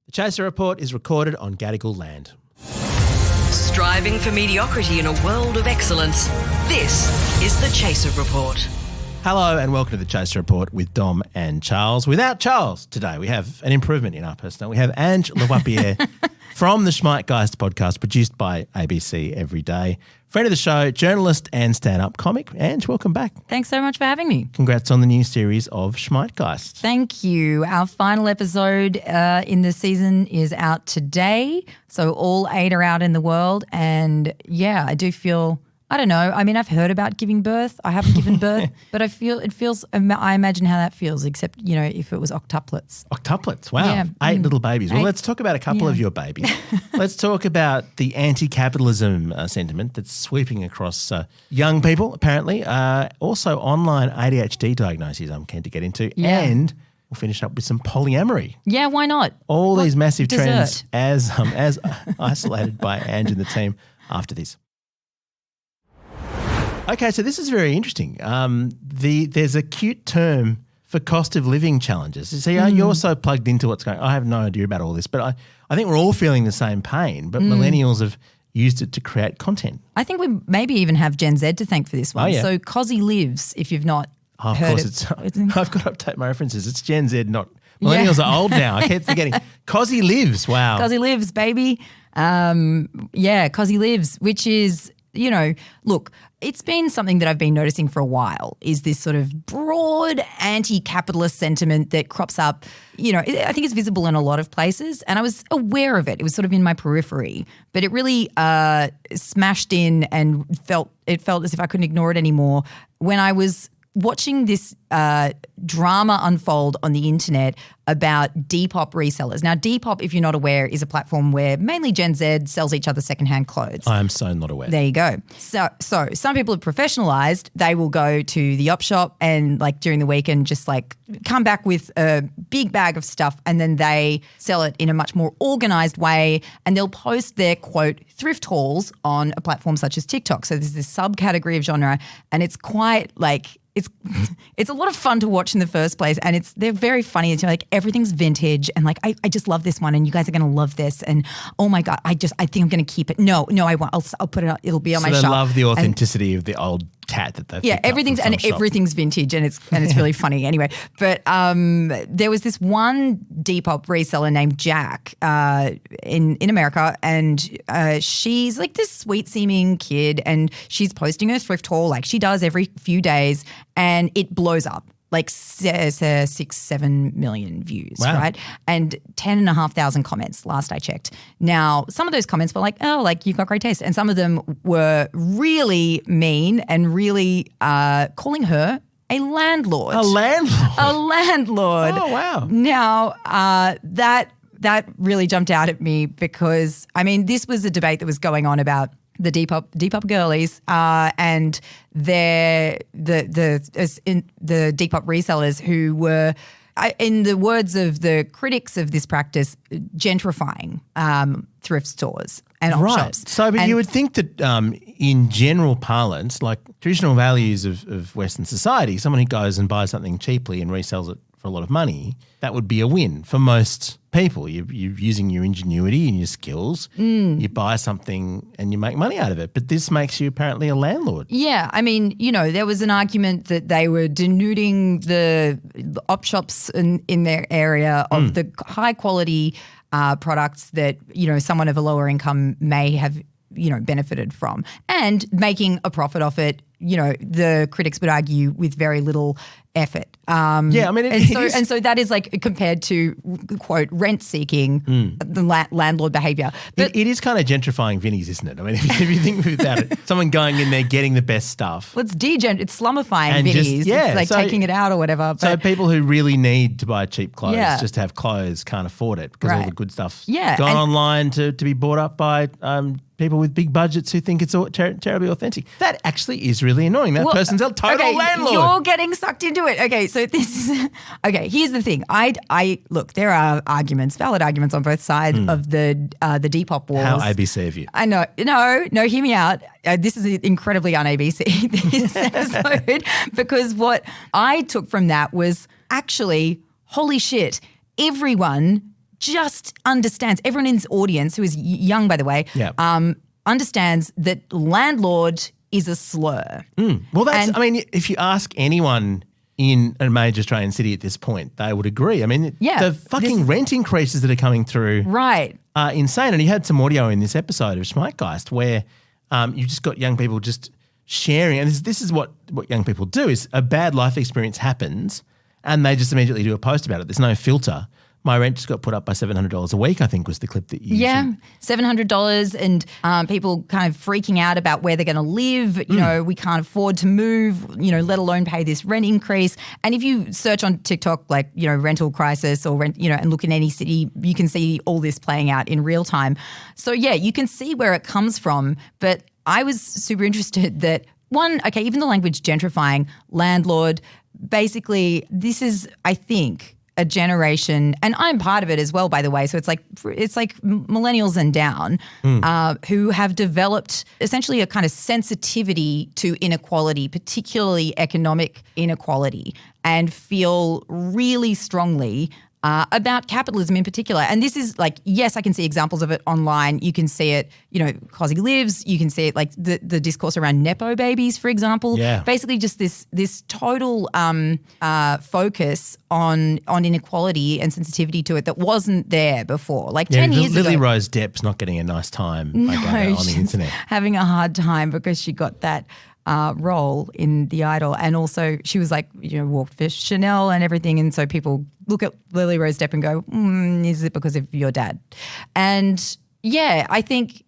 The Chaser Report is recorded on Gadigal land. Striving for mediocrity in a world of excellence. This is the Chaser Report. Hello and welcome to the Chaser Report with Dom and Charles. Without Charles today, we have an improvement in our personnel. We have Ange Lavoipierre from the Schmeitgeist podcast, produced by ABC every day. Friend of the show, journalist and stand-up comic. Ange, welcome back. Thanks so much for having me. Congrats on the new series of Schmeitgeist. Thank you. Our final episode in the season is out today. So all 8 are out in the world. And yeah, I do feel, I don't know. I mean, I've heard about giving birth. I haven't given birth, but I imagine how that feels, except, you know, if it was octuplets. Octuplets, wow. Yeah. 8 little babies. Well, 8. let's talk about a couple of your babies. Let's talk about the anti-capitalism sentiment that's sweeping across young people, apparently. Also online ADHD diagnoses I'm keen to get into. Yeah. And we'll finish up with some polyamory. Yeah, why not? All these massive dessert. trends as isolated by Ange and the team after this. Okay, so this is very interesting. There's a cute term for cost of living challenges. See, you're so plugged into what's going on. I have no idea about all this, but I think we're all feeling the same pain, but millennials have used it to create content. I think we maybe even have Gen Z to thank for this one. Oh, yeah. So Cozzie lives, if you've not Of heard course, it. I've got to update my references. It's Gen Z, not millennials are old now. I keep forgetting. Cozzie lives, wow. Cozzie lives, baby. Cozzie lives, which is, you know, look, it's been something that I've been noticing for a while, is this sort of broad anti-capitalist sentiment that crops up. You know, I think it's visible in a lot of places, and I was aware of it. It was sort of in my periphery, but it really smashed in and it felt as if I couldn't ignore it anymore when I was watching this drama unfold on the internet about Depop resellers. Now, Depop, if you're not aware, is a platform where mainly Gen Z sells each other secondhand clothes. I am so not aware. There you go. So some people have professionalized. They will go to the op shop and like during the weekend just like come back with a big bag of stuff, and then they sell it in a much more organized way, and they'll post their, quote, thrift hauls on a platform such as TikTok. So there's this subcategory of genre, and it's quite like it's a lot of fun to watch in the first place, and they're very funny. It's like everything's vintage, and like I just love this one, and you guys are gonna love this, and oh my god, I think I'm gonna keep it. No, I won't. I'll put it up. It'll be on my shelf. So they love the authenticity of the old cat that they've picked up everything's vintage, and it's really funny anyway. But there was this one Depop reseller named Jack in America, and she's like this sweet seeming kid, and she's posting her thrift haul like she does every few days, and it blows up. Like 6-7 million views, wow. Right? And 10,500 comments last I checked. Now, some of those comments were like, oh, like you've got great taste. And some of them were really mean and really calling her a landlord. A landlord? A landlord. Oh, wow. Now, that really jumped out at me because, I mean, this was a debate that was going on about the Depop girlies and the Depop resellers who were, in the words of the critics of this practice, gentrifying thrift stores and op shops. So, but you would think that in general parlance, like traditional values of Western society, someone who goes and buys something cheaply and resells it for a lot of money, that would be a win for most people. You're using your ingenuity and your skills. You buy something and you make money out of it. But this makes you apparently a landlord. Yeah. I mean, you know, there was an argument that they were denuding the op shops in their area of the high quality products that, you know, someone of a lower income may have, you know, benefited from, and making a profit off it, you know, the critics would argue with very little effort. I mean, and so that is like compared to, quote, rent seeking, the landlord behaviour. But it is kind of gentrifying Vinnies, isn't it? I mean, if you think about it, someone going in there getting the best stuff. Well, it's slumifying and Vinnies. Just, yeah, it's like taking it out or whatever. But so people who really need to buy cheap clothes just to have clothes can't afford it because all the good stuff's gone online to be bought up by people with big budgets who think it's all terribly authentic. That actually is really annoying. That person's a total landlord. You're getting sucked into it. Okay, so this is okay. Here's the thing. I look. There are valid arguments on both sides of the Depop wars. How ABC of you? I know. No. Hear me out. This is incredibly un-ABC this episode because what I took from that was actually, holy shit, everyone just understands, everyone in this audience, who is young, by the way, understands that landlord is a slur. Well, if you ask anyone in a major Australian city at this point, they would agree. I mean, the fucking rent increases that are coming through are insane. And you had some audio in this episode of Schmeitgeist where you just got young people just sharing. And this is what young people do, is a bad life experience happens and they just immediately do a post about it. There's no filter. My rent just got put up by $700 a week, I think was the clip that you used. $700 and people kind of freaking out about where they're going to live. You know, we can't afford to move, let alone pay this rent increase. And if you search on TikTok, like, rental crisis or rent, and look in any city, you can see all this playing out in real time. So, you can see where it comes from. But I was super interested that, even the language gentrifying, landlord, basically this is, I think, a generation, and I'm part of it as well, by the way. So it's like millennials and down who have developed essentially a kind of sensitivity to inequality, particularly economic inequality, and feel really strongly about capitalism in particular. And this is like, yes, I can see examples of it online. You can see it, Cozzie lives. You can see it like the discourse around Nepo babies, for example. Yeah. Basically just this total focus on inequality and sensitivity to it that wasn't there before. Like 10 years ago. Lily Rose Depp's not getting a nice time on the internet. Having a hard time because she got that role in The Idol, and also she was like, walked for Chanel and everything, and so people look at Lily Rose Depp and go, is it because of your dad? And I think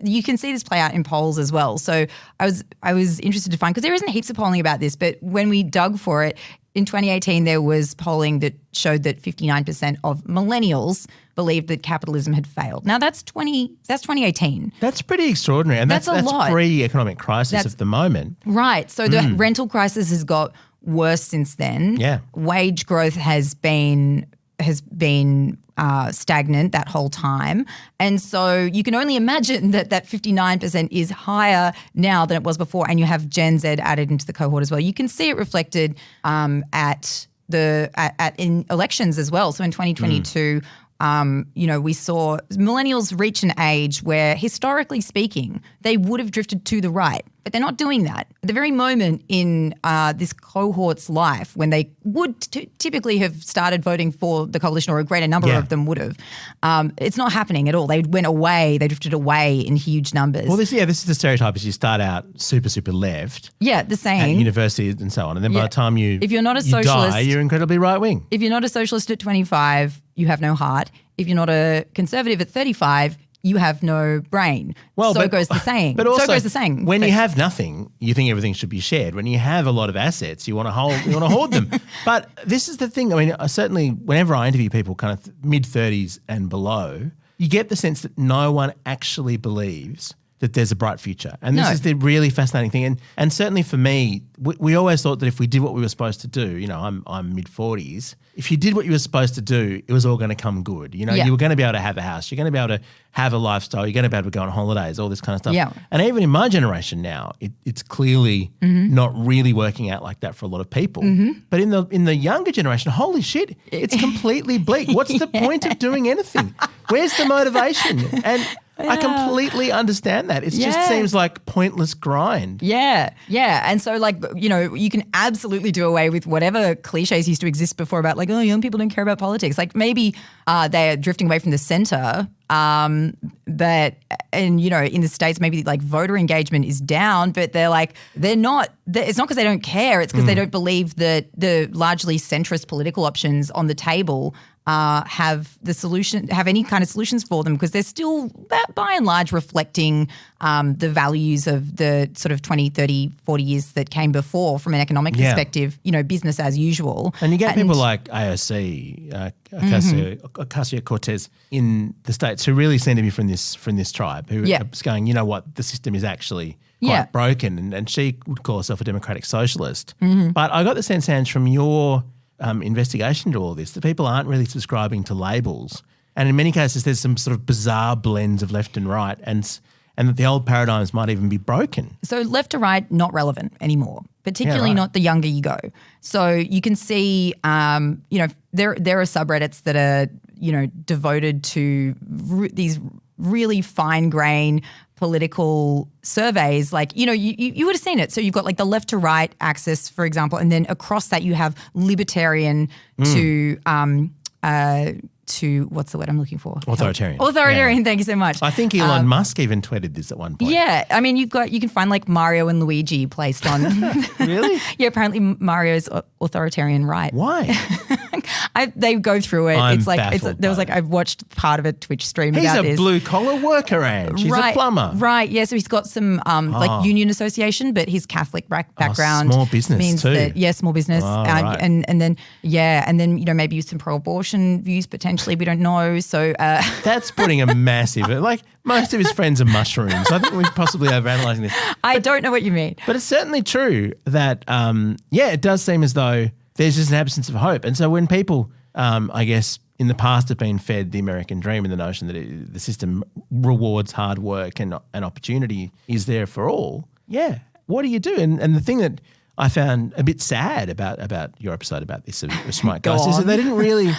you can see this play out in polls as well. So I was interested to find, because there isn't heaps of polling about this, but when we dug for it, in 2018 there was polling that showed that 59% of millennials believed that capitalism had failed. Now that's 2018. That's pretty extraordinary, and that's a lot. Pre-economic crisis of the moment. Right. So the rental crisis has got worse since then. Yeah. Wage growth has been stagnant that whole time. And so you can only imagine that 59% is higher now than it was before, and you have Gen Z added into the cohort as well. You can see it reflected in elections as well. So in 2022, we saw millennials reach an age where, historically speaking, they would have drifted to the right, but they're not doing that. At the very moment in this cohort's life, when they would typically have started voting for the coalition, or a greater number of them would have, it's not happening at all. They went away. They drifted away in huge numbers. Well, this is the stereotype: is you start out super, super left. Yeah, the same. At university and so on, and then by the time if you're not a socialist, you're incredibly right wing. If you're not a socialist at 25, you have no heart. If you're not a conservative at 35, you have no brain. Well, goes the saying. But also, so goes the saying. When you have nothing, you think everything should be shared. When you have a lot of assets, you want to hoard them. But this is the thing. I mean, certainly whenever I interview people kind of mid-30s and below, you get the sense that no one actually believes that there's a bright future. And this is the really fascinating thing. And certainly for me, we always thought that if we did what we were supposed to do, I'm mid-40s, if you did what you were supposed to do, it was all going to come good. You were going to be able to have a house, you're going to be able to have a lifestyle, you're going to be able to go on holidays, all this kind of stuff. Yeah. And even in my generation now, it's clearly not really working out like that for a lot of people. But in the younger generation, holy shit, it's completely bleak. What's the point of doing anything? Where's the motivation? And I completely understand that. It just seems like pointless grind. Yeah. And so you can absolutely do away with whatever cliches used to exist before about like, oh, young people don't care about politics. Like maybe they're drifting away from the center. But in the States, maybe like voter engagement is down, but they're not, it's not because they don't care. It's because they don't believe that the largely centrist political options on the table have any kind of solutions for them, because they're still by and large reflecting the values of the sort of 20, 30, 40 years that came before from an economic perspective, business as usual. And you get people like AOC, Ocasio-Cortez in the States who really seem to be from this tribe, who are going, you know what, the system is actually quite broken, and she would call herself a democratic socialist. But I got the sense, Ange, from your investigation to all this, that people aren't really subscribing to labels. And in many cases, there's some sort of bizarre blends of left and right, and that the old paradigms might even be broken. So left to right, not relevant anymore, particularly not the younger you go. So you can see, there are subreddits that are devoted to these really fine grain political surveys. Like, you would have seen it. So you've got like the left to right axis, for example, and then across that you have libertarian to what's the word I'm looking for? Authoritarian. Authoritarian. Yeah. Thank you so much. I think Elon Musk even tweeted this at one point. Yeah. I mean, you can find like Mario and Luigi placed on. Really? Yeah. Apparently Mario's authoritarian right. Why? They go through it. I'm it's like baffled there was by like I've watched part of a Twitch stream about this. He's a blue collar worker, Ange. He's a plumber. Right. Yeah. So he's got some like union association, but his Catholic background small business means too. that small business. Right. And then maybe some pro-abortion views potentially. We don't know. So that's putting a massive like most of his friends are mushrooms. I think we're possibly overanalyzing this. I don't know what you mean. But it's certainly true that it does seem as though there's just an absence of hope. And so when people I guess in the past have been fed the American dream and the notion that the system rewards hard work and opportunity is there for all. Yeah. What do you do? And the thing that I found a bit sad about your episode about this of Schmeitgeist is that they didn't really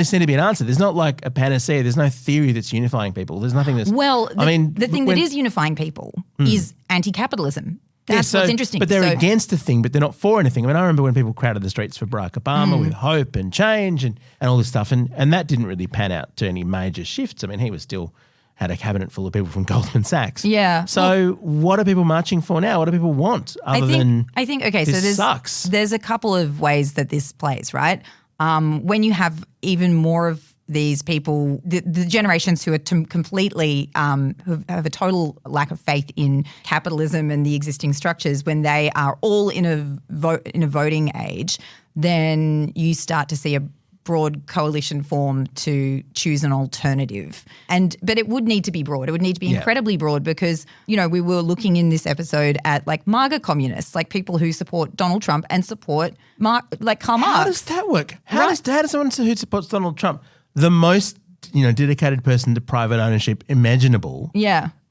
seem to be an answer. There's not like a panacea. There's no theory that's unifying people. There's nothing that's the thing that is unifying people is anti-capitalism. That's what's interesting. But they're against a thing, but they're not for anything. I mean, I remember when people crowded the streets for Barack Obama with hope and change and all this stuff, and that didn't really pan out to any major shifts. I mean, he was still had a cabinet full of people from Goldman Sachs. Yeah. So what are people marching for now? What do people want I think okay, this so sucks? There's a couple of ways that this plays, right? When you have even more of these people, the generations who are completely who have a total lack of faith in capitalism and the existing structures, when they are all in a voting age, then you start to see a broad coalition form to choose an alternative. But it would need to be broad. It would need to be incredibly broad because, we were looking in this episode at like MAGA communists, like people who support Donald Trump and support like Karl Marx. How does that work? How does someone who supports Donald Trump, the most, dedicated person to private ownership imaginable,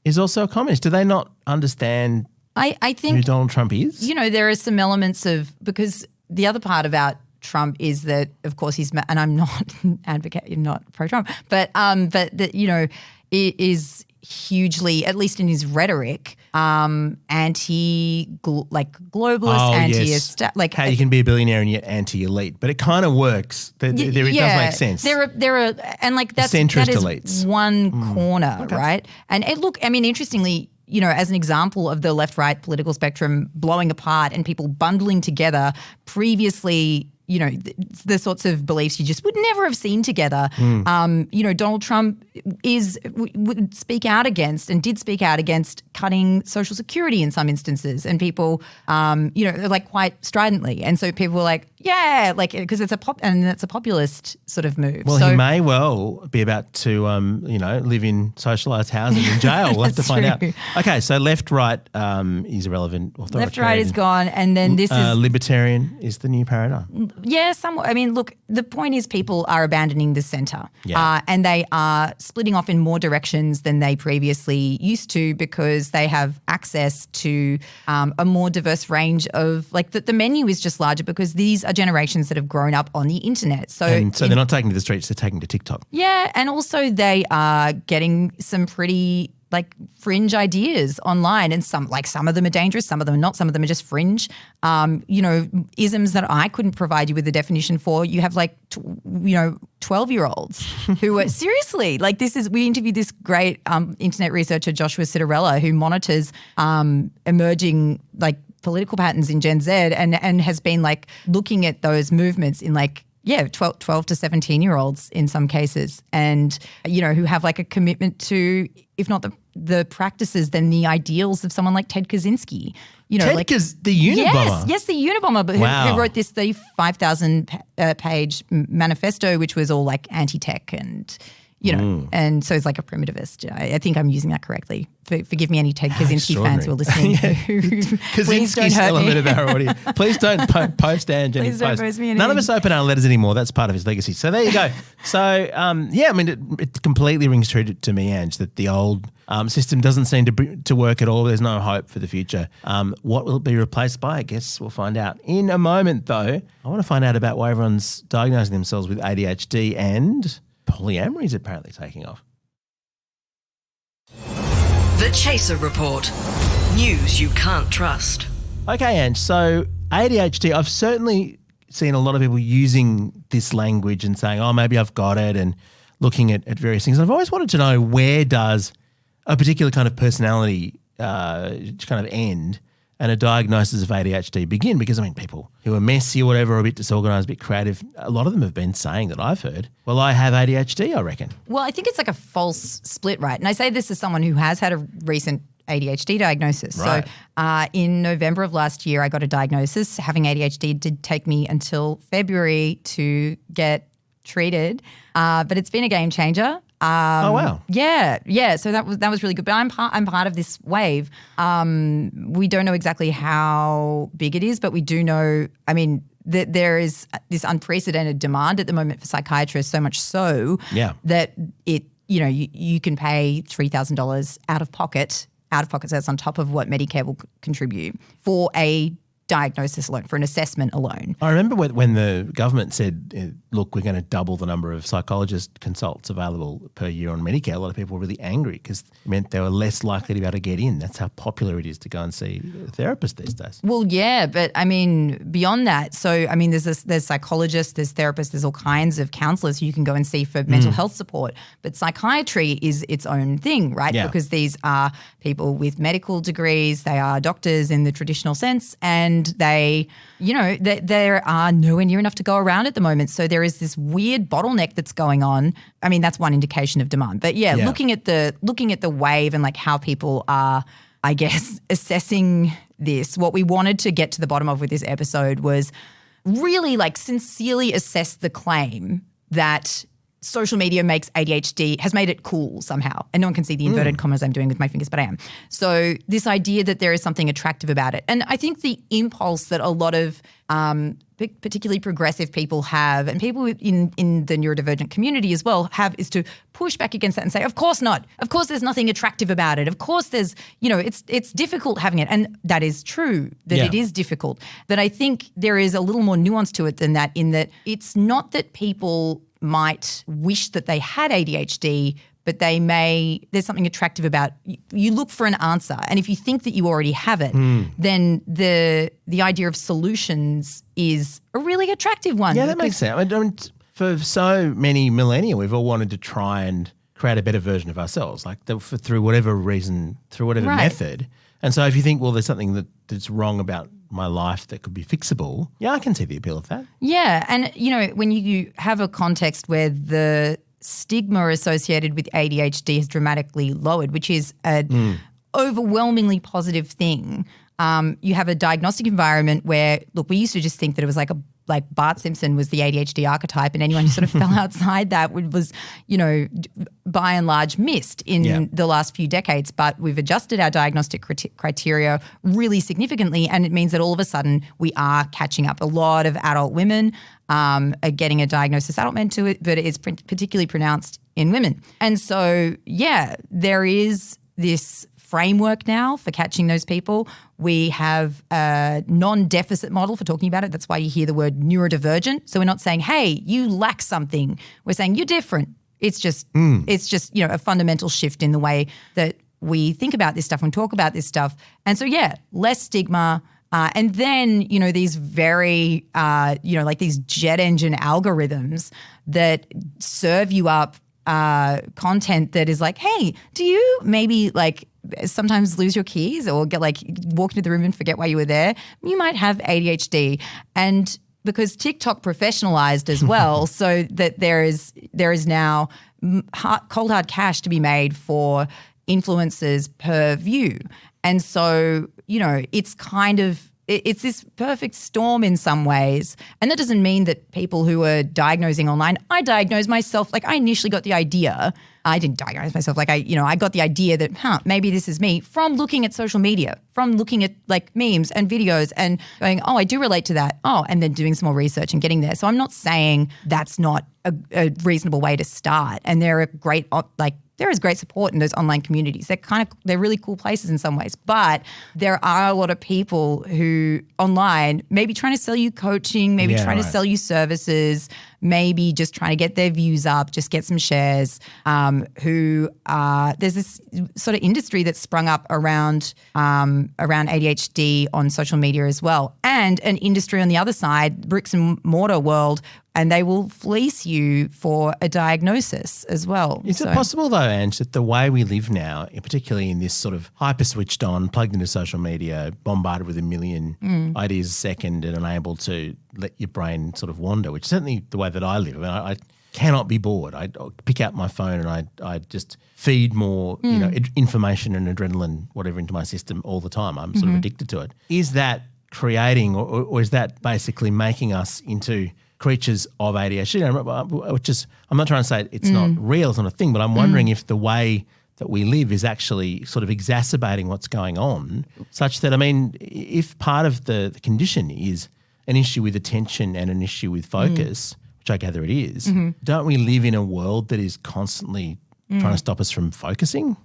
is also a communist? Do they not understand I think who Donald Trump is? There are some elements of, because the other part about Trump is that, of course, and I'm not not pro-Trump, but that, it is hugely, at least in his rhetoric, globalist, like how you can be a billionaire and yet anti-elite, but it kind of works. It does make sense. There are, and like that is elites. One corner, right? And interestingly, as an example of the left-right political spectrum blowing apart and people bundling together previously, the sorts of beliefs you just would never have seen together. Donald Trump would speak out against and did speak out against cutting Social Security in some instances, and people, like quite stridently. And so people were like, because it's that's a populist sort of move. Well, he may well be about to, live in socialised housing in jail. We'll have to find out. Okay, so left, right is irrelevant. Left, right is gone, and then this is libertarian is the new paradigm. Yeah, somewhat. I mean, look, the point is people are abandoning the centre and they are splitting off in more directions than they previously used to because they have access to a more diverse range of, like, the menu is just larger because these are generations that have grown up on the internet. So they're not taking to the streets, they're taking to TikTok. Yeah, and also they are getting some pretty fringe ideas online, and some of them are dangerous, some of them are not, some of them are just fringe. Isms that I couldn't provide you with a definition for. You have 12-year-olds who are seriously we interviewed this great internet researcher, Joshua Citarella, who monitors emerging political patterns in Gen Z and has been looking at those movements in 12 to 17-year-olds in some cases, and, who have a commitment to, if not the practices, then the ideals of someone like Ted Kaczynski. The Unabomber. Yes, the Unabomber, but who wrote this 5,000 page manifesto, which was all anti-tech and, and so it's a primitivist. I think I'm using that correctly. Forgive me, any Ted Kaczynski fans who are listening. Please don't hurt me. Of our audience. Please don't post Ange. Please don't post me anything. None of us open our letters anymore. That's part of his legacy. So there you go. So it completely rings true to me, Ange, that the old system doesn't seem to work at all. There's no hope for the future. What will it be replaced by? I guess we'll find out in a moment. Though I want to find out about why everyone's diagnosing themselves with ADHD and polyamory is apparently taking off. The Chaser Report. News you can't trust. Okay, Ange, so ADHD, I've certainly seen a lot of people using this language and saying, oh, maybe I've got it, and looking at various things. I've always wanted to know, where does a particular kind of personality kind of end and a diagnosis of ADHD begin? Because, I mean, people who are messy or whatever, or a bit disorganised, a bit creative, a lot of them have been saying that I've heard, well, I have ADHD, I reckon. Well, I think it's like a false split, right? And I say this as someone who has had a recent ADHD diagnosis. Right. So in November of last year, I got a diagnosis. Having ADHD did take me until February to get treated, but it's been a game changer. Oh, wow. Yeah. So that was really good. But I'm part of this wave. We don't know exactly how big it is, but we do know, I mean, that there is this unprecedented demand at the moment for psychiatrists, so much so that you can pay $3,000 out of pocket, so that's on top of what Medicare will contribute for a diagnosis alone, for an assessment alone. I remember when the government said, look, we're going to double the number of psychologist consults available per year on Medicare, a lot of people were really angry because it meant they were less likely to be able to get in. That's how popular it is to go and see a therapist these days. Well, yeah, but I mean, beyond that, so I mean, there's psychologists, there's therapists, there's all kinds of counsellors who you can go and see for mental health support. But psychiatry is its own thing, right? Yeah. Because these are people with medical degrees, they are doctors in the traditional sense, and they, there are nowhere near enough to go around at the moment. So there is this weird bottleneck that's going on. I mean, that's one indication of demand. But looking at the wave and like how people are, I guess, assessing this, what we wanted to get to the bottom of with this episode was really like sincerely assess the claim that social media has made it cool somehow. And no one can see the inverted commas I'm doing with my fingers, but I am. So this idea that there is something attractive about it. And I think the impulse that a lot of particularly progressive people have, and people in the neurodivergent community as well have, is to push back against that and say, of course not. Of course there's nothing attractive about it. Of course there's, it's difficult having it. And that is true, that it is difficult. But I think there is a little more nuance to it than that, in that it's not that people might wish that they had ADHD, but there's something attractive about, you look for an answer. And if you think that you already have it, then the idea of solutions is a really attractive one. Yeah, that makes sense. For so many millennia, we've all wanted to try and create a better version of ourselves, like through whatever reason, through whatever method. And so if you think, well, there's something that's wrong about my life that could be fixable, I can see the appeal of that. Yeah, and when you have a context where the stigma associated with ADHD has dramatically lowered, which is an overwhelmingly positive thing. You have a diagnostic environment where, look, we used to just think that it was like Bart Simpson was the ADHD archetype, and anyone who sort of fell outside that was, by and large missed in the last few decades. But we've adjusted our diagnostic criteria really significantly, and it means that all of a sudden we are catching up. A lot of adult women are getting a diagnosis, adult men to it, but it's particularly pronounced in women. And so, there is this framework now for catching those people. We have a non-deficit model for talking about it. That's why you hear the word neurodivergent. So we're not saying, hey, you lack something. We're saying you're different. It's just a fundamental shift in the way that we think about this stuff and talk about this stuff. And so, less stigma. And then, these very, like these jet engine algorithms that serve you up content that is like, hey, do you maybe sometimes lose your keys or get walk into the room and forget why you were there? You might have ADHD. And because TikTok professionalized as well, so that there is now cold hard cash to be made for influencers per view. And so, it's this perfect storm in some ways. And that doesn't mean that people who are diagnosing online, I diagnosed myself, I initially got the idea, I didn't diagnose myself, I got the idea that, maybe this is me from looking at social media, from looking at memes and videos and going, oh, I do relate to that. Oh, and then doing some more research and getting there. So I'm not saying that's not a reasonable way to start. And they're a great, there is great support in those online communities. They're really cool places in some ways, but there are a lot of people who online maybe trying to sell you coaching, maybe trying to sell you services, maybe just trying to get their views up, just get some shares, there's this sort of industry that's sprung up around ADHD on social media as well, and an industry on the other side, bricks and mortar world, and they will fleece you for a diagnosis as well. Is it possible though, Ange, that the way we live now, particularly in this sort of hyper switched on, plugged into social media, bombarded with a million ideas a second and unable to let your brain sort of wander, which is certainly the way that I live. I mean, I cannot be bored. I pick out my phone and I just feed more information and adrenaline, whatever, into my system all the time. I'm sort of addicted to it. Is that creating or is that basically making us into creatures of ADHD, which is, I'm not trying to say it's not real, it's not a thing, but I'm wondering if the way that we live is actually sort of exacerbating what's going on, such that, I mean, if part of the condition is an issue with attention and an issue with focus, which I gather it is, don't we live in a world that is constantly trying to stop us from focusing?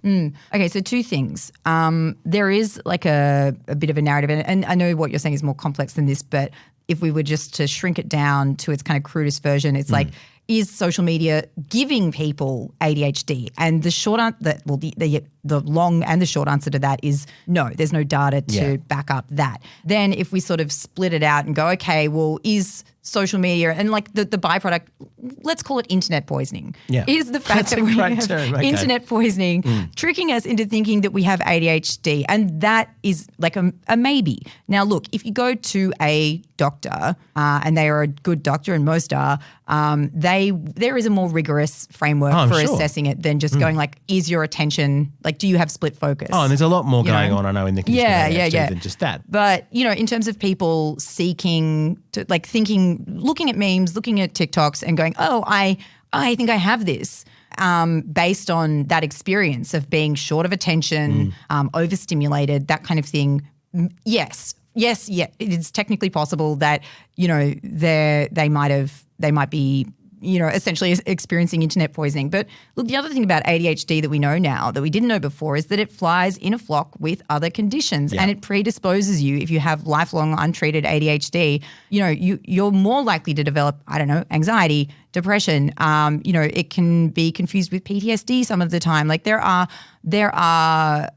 Okay, so two things. There is like a bit of a narrative, and I know what you're saying is more complex than this, but if we were just to shrink it down to its kind of crudest version, it's like, is social media giving people ADHD? And the short answer, the long and the short answer to that is no. There's no data to back up that. Then if we sort of split it out and go, okay, well, is social media and like the byproduct, let's call it internet poisoning, is the fact that we have internet poisoning tricking us into thinking that we have ADHD, and that is like a maybe. Now, look, if you go to a doctor and they are a good doctor, and most are, there is a more rigorous framework for assessing it than just going like, is your attention, like, do you have split focus? Oh, and there's a lot more going on, I know, in the condition of ADHD than just that. But, in terms of people seeking to, like, thinking, looking at memes, looking at TikToks and going, oh, I think I have this, based on that experience of being short of attention, overstimulated, that kind of thing, yes, it is technically possible that, they might be essentially experiencing internet poisoning. But look, the other thing about ADHD that we know now that we didn't know before is that it flies in a flock with other conditions, and it predisposes you, if you have lifelong untreated ADHD, you're more likely to develop, anxiety, depression. It can be confused with PTSD some of the time. Like there are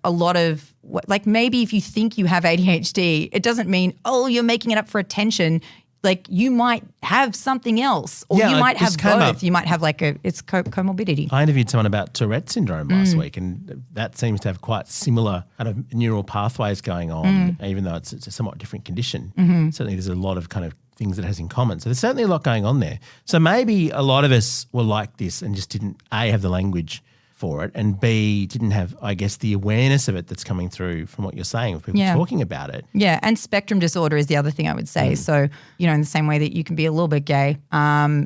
a lot of, like, maybe if you think you have ADHD, it doesn't mean, oh, you're making it up for attention. Like you might have something else, or you might have both. You might have like it's comorbidity. I interviewed someone about Tourette syndrome last week, and that seems to have quite similar kind of neural pathways going on, even though it's a somewhat different condition. Certainly there's a lot of kind of things that it has in common. So there's certainly a lot going on there. So maybe a lot of us were like this and just didn't, A, have the language for it, and B, didn't have, I guess, the awareness of it that's coming through from what you're saying, of people talking about it. Yeah, and spectrum disorder is the other thing I would say. So, in the same way that you can be a little bit gay,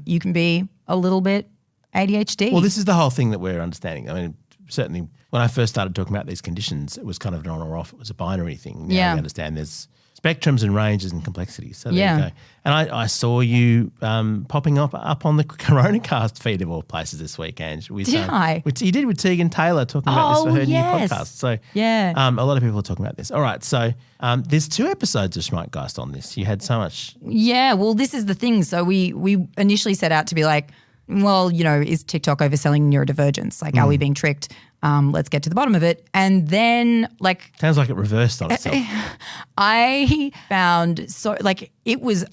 you can be a little bit ADHD. Well, this is the whole thing that we're understanding. I mean, certainly when I first started talking about these conditions, it was kind of an on or off. It was a binary thing. Now we understand there's spectrums and ranges and complexities. So there you go. And I saw you popping up on the CoronaCast feed of all places this week, Ange. With, did I? Which you did with Tegan Taylor talking about this for her new podcast. So a lot of people are talking about this. All right, so there's 2 episodes of Schmeitgeist on this. You had so much. Yeah, well, this is the thing. So we initially set out to be like, well, is TikTok overselling neurodivergence? Like, are we being tricked? Let's get to the bottom of it. And then sounds like it reversed on itself. I found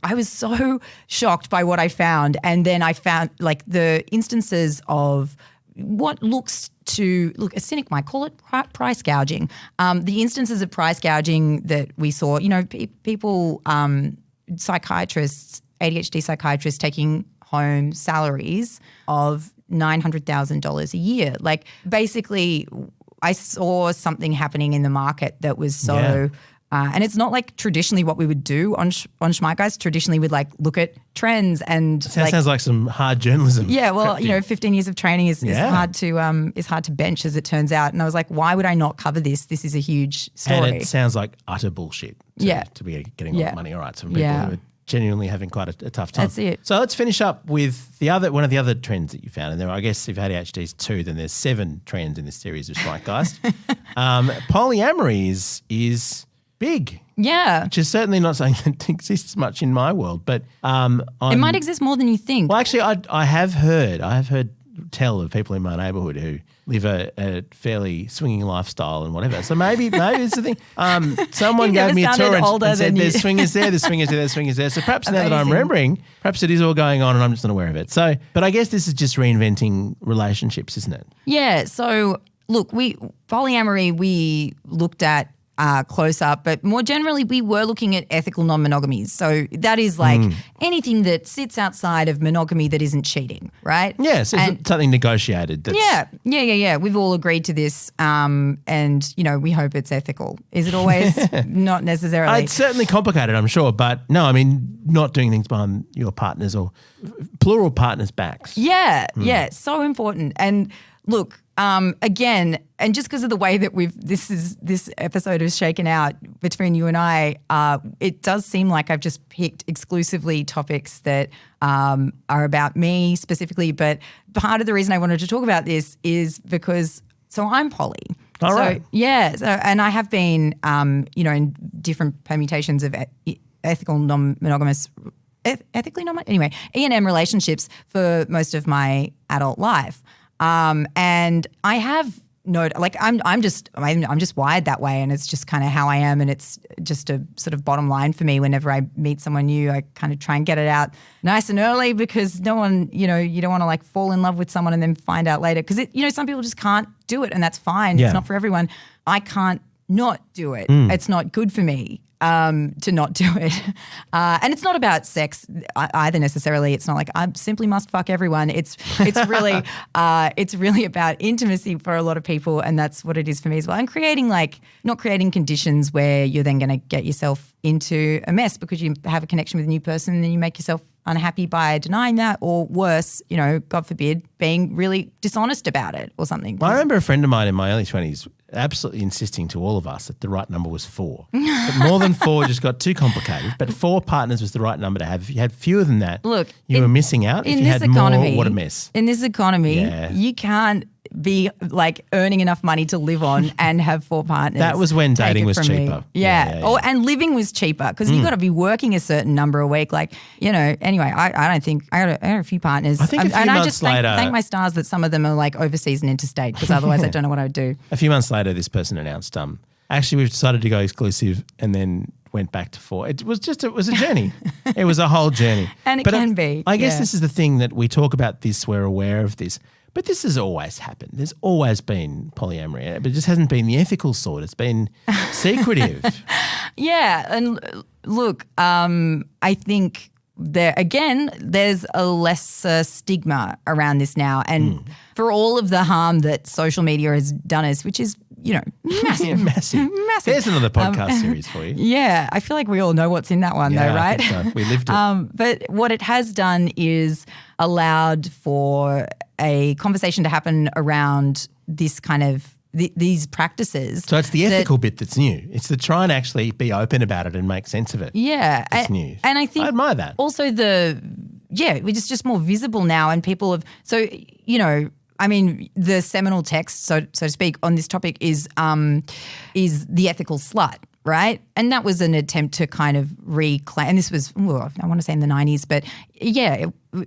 I was so shocked by what I found. And then I found the instances of what a cynic might call it price gouging. The instances of price gouging that we saw, people, psychiatrists, ADHD psychiatrists taking home salaries of $900,000 a year. Like, basically, I saw something happening in the market that was so and it's not like traditionally what we would do on Schmeitgeist. Traditionally, we'd look at trends and sounds like some hard journalism. Yeah, well, 15 years of training is hard to bench, as it turns out. And I was like, why would I not cover this? This is a huge story. And it sounds like utter bullshit. To be getting all that money. All right, some people who are genuinely having quite a tough time. That's it. So let's finish up with one of the other trends that you found. And there, I guess if ADHD is 2, then there's 7 trends in this series of Schmeitgeist. Polyamory is big. Yeah. Which is certainly not something that exists much in my world. But it might exist more than you think. Well, actually, I have heard tell of people in my neighbourhood who live a fairly swinging lifestyle and whatever. So maybe it's the thing. Someone gave me a tour and said there's swingers there, there's swingers there, there's swingers there. So perhaps now that I'm remembering, perhaps it is all going on and I'm just not aware of it. So, but I guess this is just reinventing relationships, isn't it? Yeah. So look, polyamory we looked at close up, but more generally we were looking at ethical non-monogamy. So that is like anything that sits outside of monogamy that isn't cheating, right? Yes, so it's something negotiated. Yeah. We've all agreed to this and, we hope it's ethical. Is it always? Not necessarily. It's certainly complicated, I'm sure, but no, I mean, not doing things behind your partners or plural partners' backs. Yeah, so important. And look, again, and just because of the way that this episode has shaken out between you and I, it does seem like I've just picked exclusively topics that are about me specifically. But part of the reason I wanted to talk about this is because I'm poly. All right. Yeah. So, and I have been, in different permutations of ethical non-monogamous. Anyway, E&M relationships for most of my adult life. And I have I'm just wired that way, and it's just kind of how I am, and it's just a sort of bottom line for me. Whenever I meet someone new, I kind of try and get it out nice and early because no one, you don't want to like fall in love with someone and then find out later because some people just can't do it, and that's fine. Yeah. It's not for everyone. I can't not do it. It's not good for me. To not do it. And it's not about sex either necessarily. It's not like I simply must fuck everyone. It's really about intimacy for a lot of people, and that's what it is for me as well. And not creating conditions where you're then going to get yourself into a mess because you have a connection with a new person and then you make yourself unhappy by denying that, or worse, God forbid, being really dishonest about it or something. Well, I remember a friend of mine in my early 20s absolutely insisting to all of us that the right number was 4. But more than 4 just got too complicated. But 4 partners was the right number to have. If you had fewer than that, you were missing out. If you had more, what a mess. In this economy, you can't be like earning enough money to live on and have 4 partners. That was when dating was cheaper. Yeah. And living was cheaper because you got to be working a certain number a week. Anyway, I don't think I had a few partners. I think I just thank my stars that some of them are like overseas and interstate because otherwise I don't know what I would do. A few months later, this person announced, actually we've decided to go exclusive, and then went back to 4. It was a journey. It was a whole journey. And it can be. I guess this is the thing that we talk about this, we're aware of this. But this has always happened. There's always been polyamory, but it just hasn't been the ethical sort. It's been secretive. Yeah. And look, I think there's a lesser stigma around this now. And for all of the harm that social media has done us, which is, massive. Massive. There's another podcast series for you. Yeah. I feel like we all know what's in that one though, right? I think so. We lived it. But what it has done is allowed for a conversation to happen around this kind of these practices. So it's the ethical bit that's new. It's to try and actually be open about it and make sense of it. Yeah. It's new. And I think I admire that. Also it's just more visible now, and people have the seminal text, so to speak, on this topic is the ethical slut, right? And that was an attempt to kind of reclaim, and this was, I want to say in the 90s, but yeah,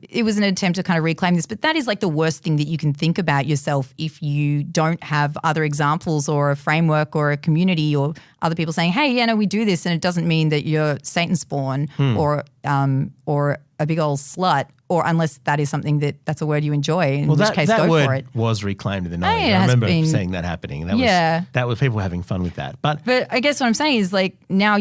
it was an attempt to kind of reclaim this. But that is like the worst thing that you can think about yourself if you don't have other examples or a framework or a community or other people saying, hey, we do this, and it doesn't mean that you're Satan spawn or a big old slut. Or unless that is something that's a word you enjoy, in which case go for it. That word was reclaimed in the 90s. I remember seeing that happening. That was people having fun with that. But I guess what I'm saying is like now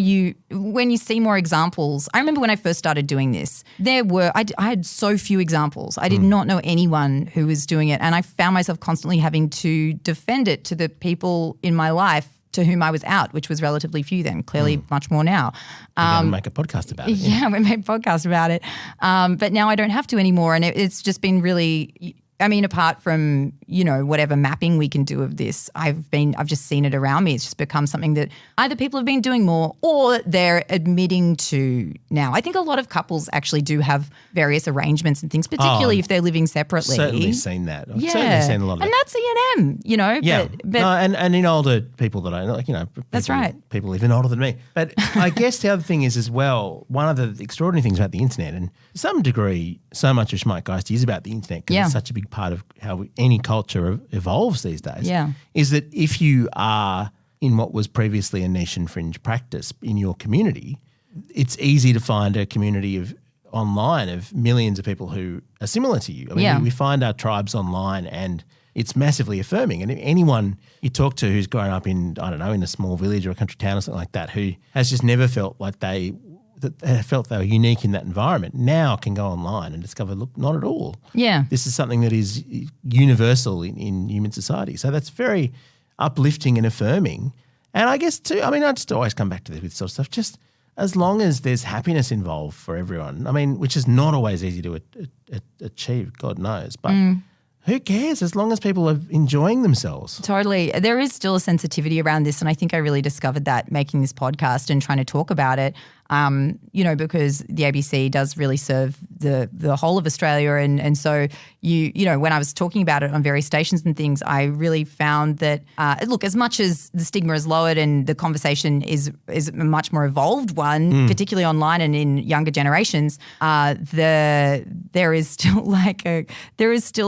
when you see more examples, I remember when I first started doing this, I had so few examples. I did not know anyone who was doing it, and I found myself constantly having to defend it to the people in my life to whom I was out, which was relatively few then, clearly much more now. We're going to make a podcast about it. Yeah, we made a podcast about it. But now I don't have to anymore, and it's just been really I mean, apart from, whatever mapping we can do of this, I've just seen it around me. It's just become something that either people have been doing more or they're admitting to now. I think a lot of couples actually do have various arrangements and things, particularly if they're living separately. Certainly seen that. I've certainly seen a lot of and that. That's E&M, Yeah. But no, and in older people that I know, That's right. People even older than me. But I guess the other thing is as well, one of the extraordinary things about the internet, and to some degree, so much of Schmeitgeist is about the internet because it's such a big part of how any culture evolves these days, is that if you are in what was previously a niche and fringe practice in your community, it's easy to find a community online of millions of people who are similar to you. I mean, we find our tribes online and it's massively affirming. And anyone you talk to who's grown up in, I don't know, in a small village or a country town or something like that, who has just never felt like they were unique in that environment, now can go online and discover, look, not at all. Yeah. This is something that is universal in human society. So that's very uplifting and affirming. And I guess too, I just always come back to this with sort of stuff, just as long as there's happiness involved for everyone, which is not always easy to achieve, God knows, but who cares as long as people are enjoying themselves? Totally. There is still a sensitivity around this, and I think I really discovered that making this podcast and trying to talk about it, because the ABC does really serve the whole of Australia. And so, when I was talking about it on various stations and things, I really found that, look, as much as the stigma is lowered and the conversation is a much more evolved one, particularly online and in younger generations, there is still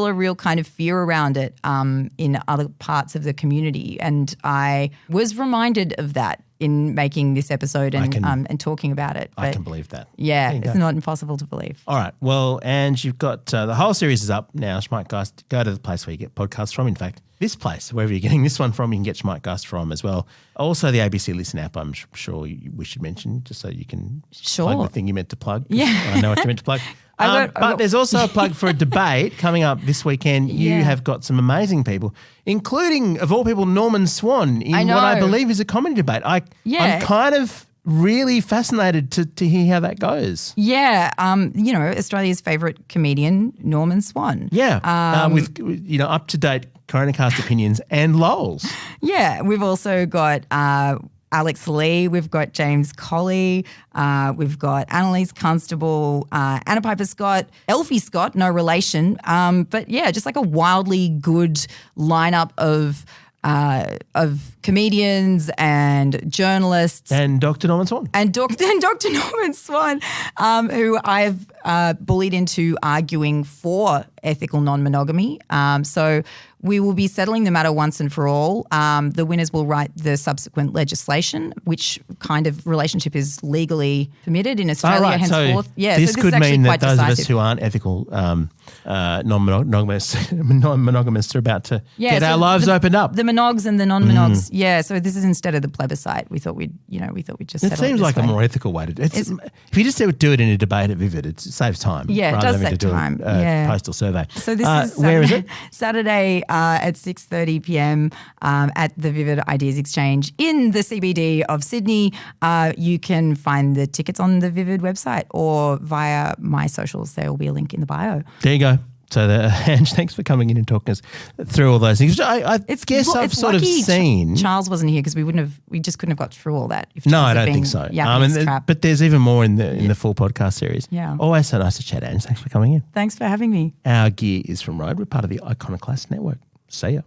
a real kind of fear around it in other parts of the community. And I was reminded of that in making this episode and talking about it. I can believe that. Yeah, it's not impossible to believe. All right. Well, Ange, you've got the whole series is up now, Schmeitgeist. Go to the place where you get podcasts from. In fact, this place, wherever you're getting this one from, you can get Schmeitgeist from as well. Also, the ABC Listen app, I'm sure we should mention, just so you can plug the thing you meant to plug. Yeah. I know what you meant to plug. But there's also a plug for a debate coming up this weekend. You have got some amazing people, including, of all people, Norman Swan in what I believe is a comedy debate. I'm kind of really fascinated to hear how that goes. Yeah. Australia's favourite comedian, Norman Swan. Yeah. With up-to-date Coronacast opinions and lols. Yeah. We've also got Alex Lee, we've got James Colley, we've got Annalise Constable, Anna Piper Scott, Elfie Scott, no relation. But yeah, just like a wildly good lineup of comedians and journalists. And Dr. Norman Swan. And Dr. Norman Swan, who I've bullied into arguing for ethical non-monogamy. So we will be settling the matter once and for all. The winners will write the subsequent legislation, which kind of relationship is legally permitted in Australia henceforth. So this could mean that those of us who aren't ethical non-monogamous are about to get our lives opened up. The monogs and the non-monogs. Yeah, so this is instead of the plebiscite. We thought we'd just settle it. It seems like a more ethical way to do it. If you just do it in a debate at Vivid, it saves time. Yeah, it does save time. Postal survey. So this is where is it? Saturday at 6:30 p.m. At the Vivid Ideas Exchange in the CBD of Sydney. You can find the tickets on the Vivid website or via my socials. There will be a link in the bio. There you go. So, Ange, thanks for coming in and talking us through all those things. I guess I've sort of seen. Charles wasn't here because we just couldn't have got through all that. No, I don't think so. But there's even more in the full podcast series. Yeah. Always so nice to chat, Ange. Thanks for coming in. Thanks for having me. Our gear is from Rode. We're part of the Iconoclast Network. See ya.